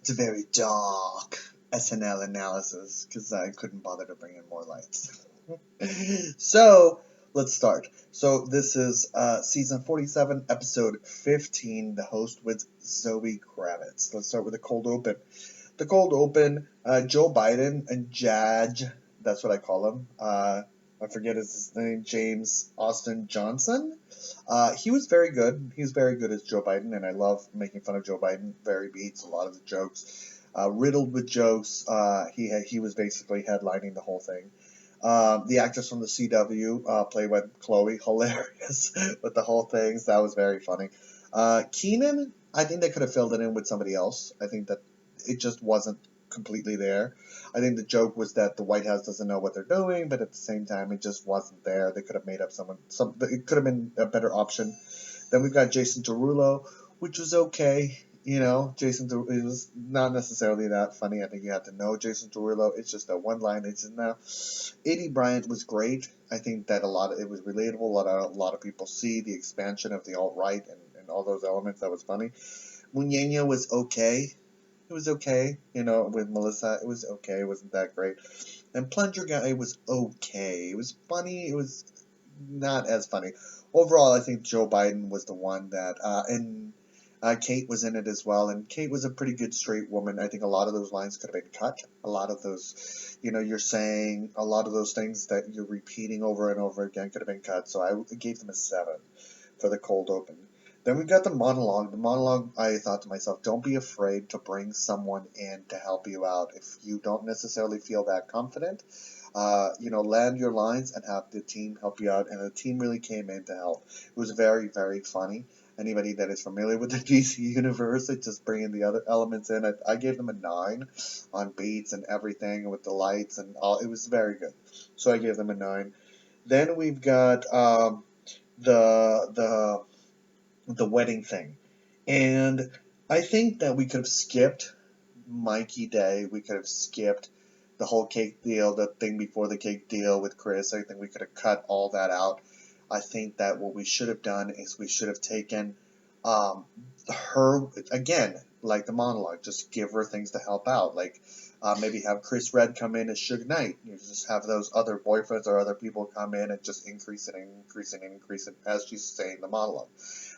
It's a very dark SNL analysis because I couldn't bother to bring in more lights. So let's start. So this is season 47, episode 15. The host with Zoe Kravitz. Let's start with the cold open. The cold open. Joe Biden and Jaj. That's what I call him. I forget his name. James Austin Johnson. He was very good. He was very good as Joe Biden, and I love making fun of Joe Biden. Very beats a lot of the jokes. Riddled with jokes. He was basically headlining the whole thing. The actress from the CW, played by Chloe, hilarious with the whole thing. So that was very funny. Keenan, I think they could have filled it in with somebody else. I think that it just wasn't completely there. I think the joke was that the White House doesn't know what they're doing, but at the same time, it just wasn't there. They could have made up it could have been a better option. Then we've got Jason Derulo, which was okay. You know, it was not necessarily that funny. I think you have to know Jason Derulo. It's just that one line. It's in there. A.D. Bryant was great. I think that it was relatable. A lot of people see the expansion of the alt right and all those elements. That was funny. Muñeña was okay. It was okay. You know, with Melissa, it was okay. It wasn't that great. And Plunger Guy was okay. It was funny. It was not as funny. Overall, I think Joe Biden was the one that, and Kate was in it as well, and Kate was a pretty good straight woman. I think a lot of those lines could have been cut. A lot of those, you're saying a lot of those things that you're repeating over and over again could have been cut. So I gave them a 7 for the cold open. Then we got the monologue. The monologue, I thought to myself, don't be afraid to bring someone in to help you out. If you don't necessarily feel that confident, land your lines and have the team help you out. And the team really came in to help. It was very, very funny. Anybody that is familiar with the DC universe, it's just bringing the other elements in. I gave them a 9 on beats and everything with the lights and all. It was very good. So I gave them a 9. Then we've got the the wedding thing. And I think that we could have skipped Mikey Day. We could have skipped the whole cake deal, the thing before the cake deal with Chris. I think we could have cut all that out. I think that what we should have done is we should have taken her, again, like the monologue, just give her things to help out. Like maybe have Chris Red come in as Suge Knight. You just have those other boyfriends or other people come in and just increase it and increase it and increase it as she's saying the monologue.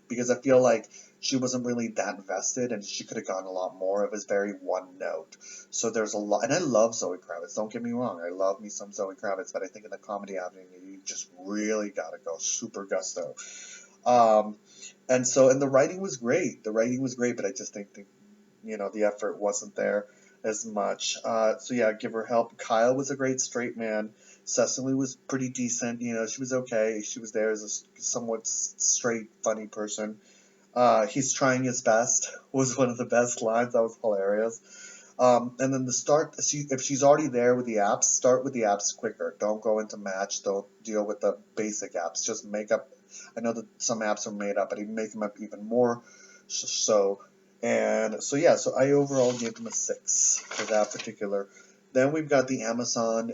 Because I feel like she wasn't really that invested and she could have gotten a lot more. It was very one note. So there's a lot, and I love Zoe Kravitz. Don't get me wrong, I love me some Zoe Kravitz, but I think in the comedy avenue, you just really gotta go super gusto. Um, and the writing was great. The writing was great, but I just think the effort wasn't there as much. So yeah, give her help. Kyle was a great straight man. Cecily was pretty decent. She was okay. She was there as a somewhat straight, funny person. He's trying his best was one of the best lines. That was hilarious. And then if she's already there with the apps, start with the apps quicker. Don't go into match. Don't deal with the basic apps. Just make up. I know that some apps are made up, but even make them up even more. So, and so yeah, so I overall gave them a 6 for that particular. Then we've got the Amazon.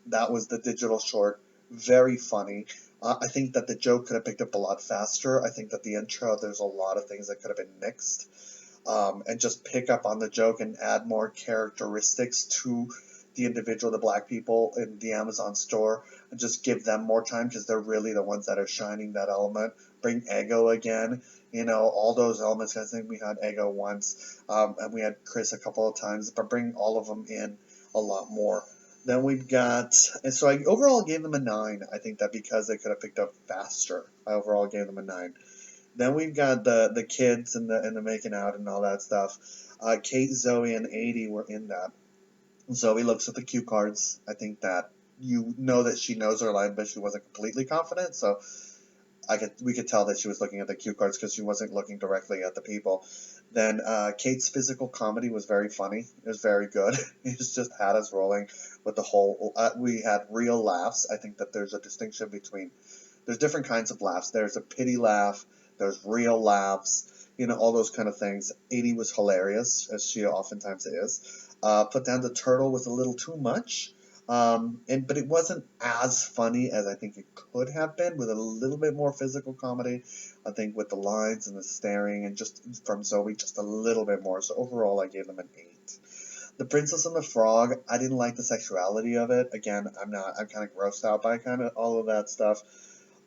That was the digital short. Very funny. I think that the joke could have picked up a lot faster. I think that the intro, there's a lot of things that could have been nixed. And just pick up on the joke and add more characteristics to the individual, the black people in the Amazon store, and just give them more time because they're really the ones that are shining that element. Bring Ego again, all those elements. I think we had Ego once, and we had Chris a couple of times, but bring all of them in a lot more. Then we've got, and so I overall gave them a 9. I think that because they could have picked up faster, I overall gave them a 9. Then we've got the kids and the making out and all that stuff. Kate, Zoe, and A.D. were in that. Zoe looks at the cue cards. I think that that she knows her line, but she wasn't completely confident. So we could tell that she was looking at the cue cards because she wasn't looking directly at the people. Then Kate's physical comedy was very funny. It was very good. It just had us rolling with the whole. We had real laughs. I think that there's a distinction between. There's different kinds of laughs. There's a pity laugh. There's real laughs. All those kind of things. 80 was hilarious, as she oftentimes is. Put Down the Turtle was a little too much. But it wasn't as funny as I think it could have been, with a little bit more physical comedy. I think with the lines and the staring and just from Zoe, just a little bit more. So overall, I gave them an 8. The Princess and the Frog, I didn't like the sexuality of it. Again, I'm kind of grossed out by kind of all of that stuff.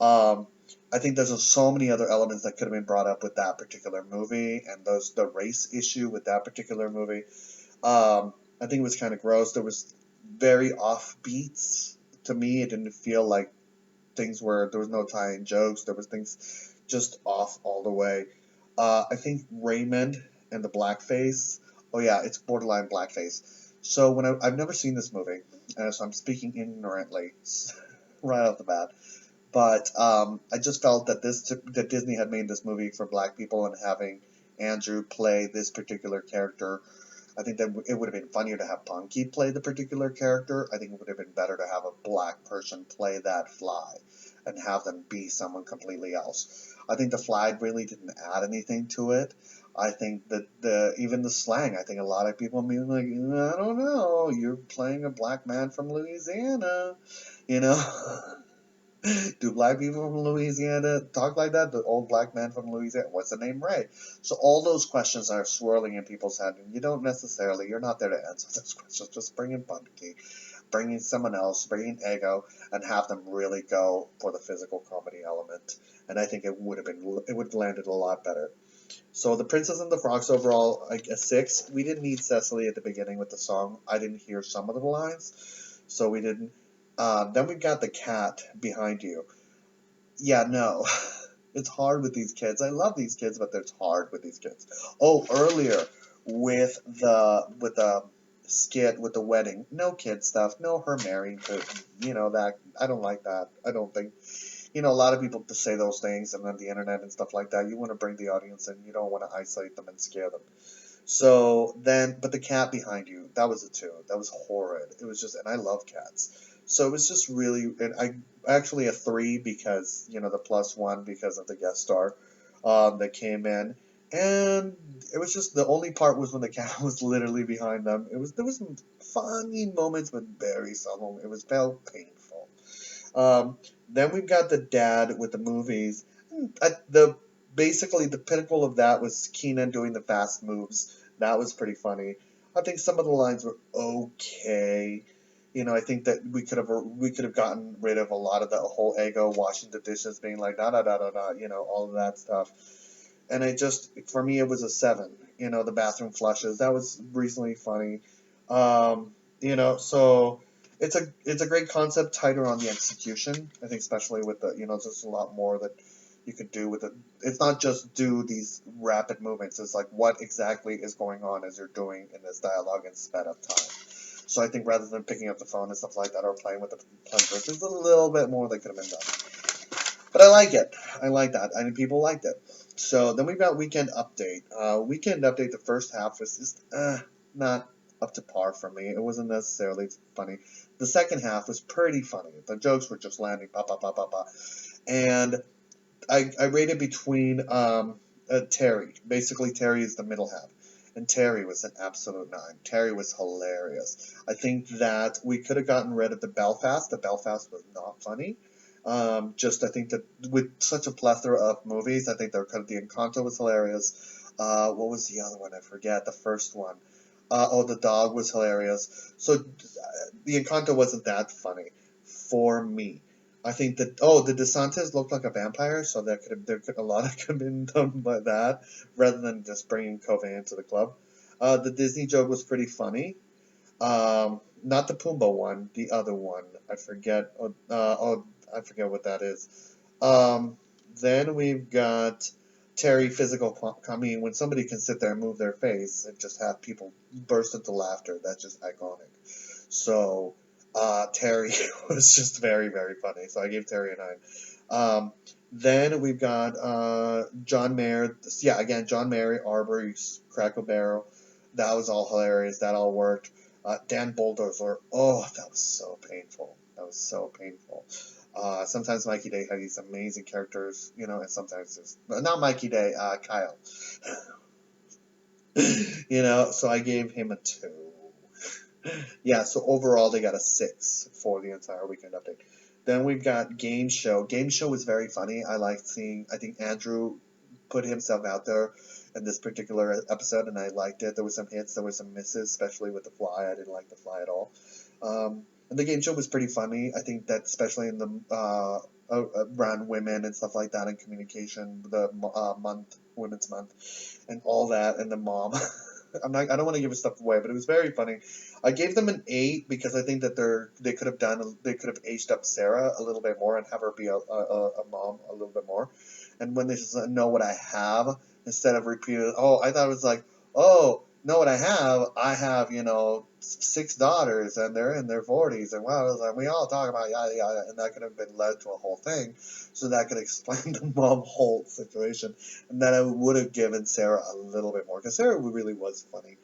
Um, I think there's so many other elements that could have been brought up with that particular movie, and the race issue with that particular movie. I think it was kind of gross. There was very off beats to me. It didn't feel like there was no tie-in jokes. There was things just off all the way. I think Raymond and the blackface. Oh yeah, it's borderline blackface. So I've never seen this movie, so I'm speaking ignorantly right off the bat. But I just felt that that Disney had made this movie for black people, and having Andrew play this particular character, I think that it would have been funnier to have Punky play the particular character. I think it would have been better to have a black person play that fly and have them be someone completely else. I think the fly really didn't add anything to it. I think that even the slang, I think a lot of people mean like, I don't know, you're playing a black man from Louisiana, you know. Do black people from Louisiana talk like that? The old black man from Louisiana, what's the name, Ray? So all those questions are swirling in people's head, and you're not there to answer those questions. Just bring in Punky, bring in someone else, bring in Ego, and have them really go for the physical comedy element. And I think it would have landed a lot better. So the Princess and the Frogs overall, like a 6. We didn't need Cecily at the beginning with the song. I didn't hear some of the lines, so we didn't. Then we've got the cat behind you. Yeah, no. It's hard with these kids. I love these kids, but it's hard with these kids. Oh, earlier with the skit with the wedding, no kid stuff, no her marrying to, that I don't like that. I don't think, a lot of people to say those things, and on the internet and stuff like that, you want to bring the audience in. You don't want to isolate them and scare them. So then, but the cat behind you, that was a 2. That was horrid. It was just, and I love cats. So it was just really, and I actually a 3 because, the +1 because of the guest star that came in. And it was just, the only part was when the cat was literally behind them. There was some funny moments, but very subtle. It was felt painful. Then we've got the dad with the movies. The Basically the pinnacle of that was Keenan doing the fast moves. That was pretty funny. I think some of the lines were okay. I think that we could have gotten rid of a lot of the whole Ego washing the dishes being like da da da da da, all of that stuff. And for me, it was a 7. The bathroom flushes, that was reasonably funny. So it's a great concept, tighter on the execution. I think especially with there's a lot more that you could do with it. It's not just do these rapid movements. It's like what exactly is going on as you're doing in this dialogue and sped up time. So I think rather than picking up the phone and stuff like that or playing with the plungers, there's a little bit more that could have been done. But I like it. I like that. I mean, people liked it. So then we've got Weekend Update. Weekend Update, the first half was just not up to par for me. It wasn't necessarily funny. The second half was pretty funny. The jokes were just landing, pa pa pa pa pa. And I rated between Terry. Basically, Terry is the middle half. And Terry was an absolute 9. Terry was hilarious. I think that we could have gotten rid of the Belfast. The Belfast was not funny. I think that with such a plethora of movies, I think the Encanto was hilarious. What was the other one? I forget. The first one. The dog was hilarious. So the Encanto wasn't that funny for me. I think that the DeSantis looked like a vampire, so a lot of could have been done by that rather than just bringing Cobain into the club. The Disney joke was pretty funny. Not the Pumbaa one, the other one. I forget. I forget what that is. Then we've got Terry physical. I mean, when somebody can sit there and move their face and just have people burst into laughter, that's just iconic. So Terry was just very, very funny. So I gave Terry a 9. Then we've got John Mayer. Yeah, again, John Mayer, Arbery, Crackle Barrel. That was all hilarious. That all worked. Dan Bulldozer. Oh, that was so painful. That was so painful. Sometimes Mikey Day had these amazing characters, and sometimes just not Mikey Day, Kyle. So I gave him a 2. Yeah, so overall they got a 6 for the entire weekend update. Then we've got Game Show. Game Show was very funny. I liked seeing, I think Andrew put himself out there in this particular episode, and I liked it. There was some hits, there was some misses, especially with the fly. I didn't like the fly at all. And the game show was pretty funny. I think that especially in the around women and stuff like that in communication, the month, Women's Month, and all that, and the mom. I don't want to give stuff away, but it was very funny. I gave them an 8 because I think that they could have aged up Sarah a little bit more and have her be a mom a little bit more. And when they just know what I have instead of repeating, oh, I thought it was like, oh, know what I have, 6 daughters and they're in their 40s, and wow, like, we all talk about yada yada, and that could have been led to a whole thing, so that could explain the mom whole situation, and then I would have given Sarah a little bit more because Sarah really was funny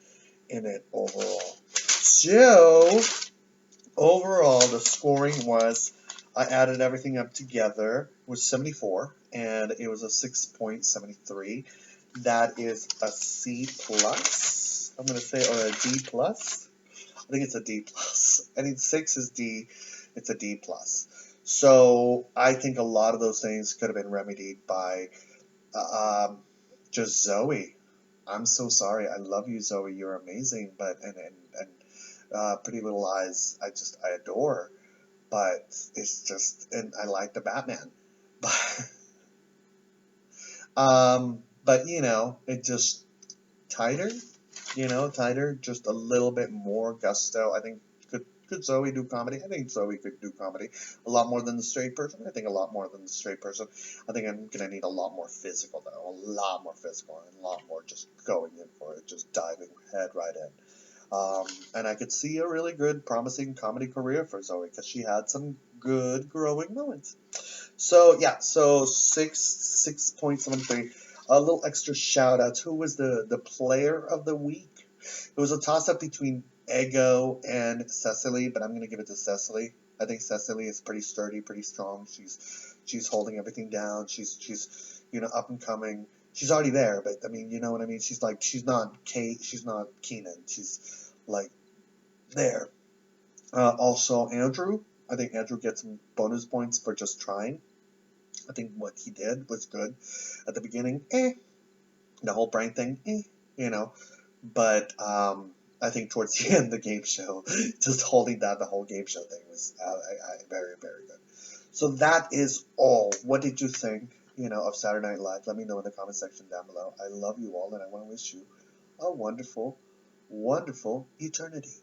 in it overall. So overall, the scoring was, I added everything up together, was 74, and it was a 6.73. That is a C plus. I'm gonna say, or a D plus. I think it's a D plus. I think 6 is D. It's a D plus. So I think a lot of those things could have been remedied by just Zoe. I'm so sorry. I love you, Zoe. You're amazing. But and Pretty Little Lies, I adore. But it's just, and I like the Batman. But it just tighter. Tighter, just a little bit more gusto. I think could Zoe do comedy? I think Zoe could do comedy a lot more than the straight person. I think a lot more than the straight person. I think I'm gonna need a lot more physical though, a lot more physical, and a lot more just going in for it, just diving head right in. And I could see a really good, promising comedy career for Zoe because she had some good growing moments. So yeah, so 6.73. A little extra shout out. Who was the player of the week? It was a toss up between Ego and Cecily, but I'm gonna give it to Cecily. I think Cecily is pretty sturdy, pretty strong. She's holding everything down. She's up and coming. She's already there, but I mean, you know what I mean. She's not Kate. She's not Keenan. She's like there. Also, Andrew. I think Andrew gets some bonus points for just trying. I think what he did was good at the beginning. The whole brain thing, you know. But I think towards the end, the game show, just holding down the whole game show thing was very, very good. So that is all. What did you think, of Saturday Night Live? Let me know in the comment section down below. I love you all, and I want to wish you a wonderful, wonderful eternity.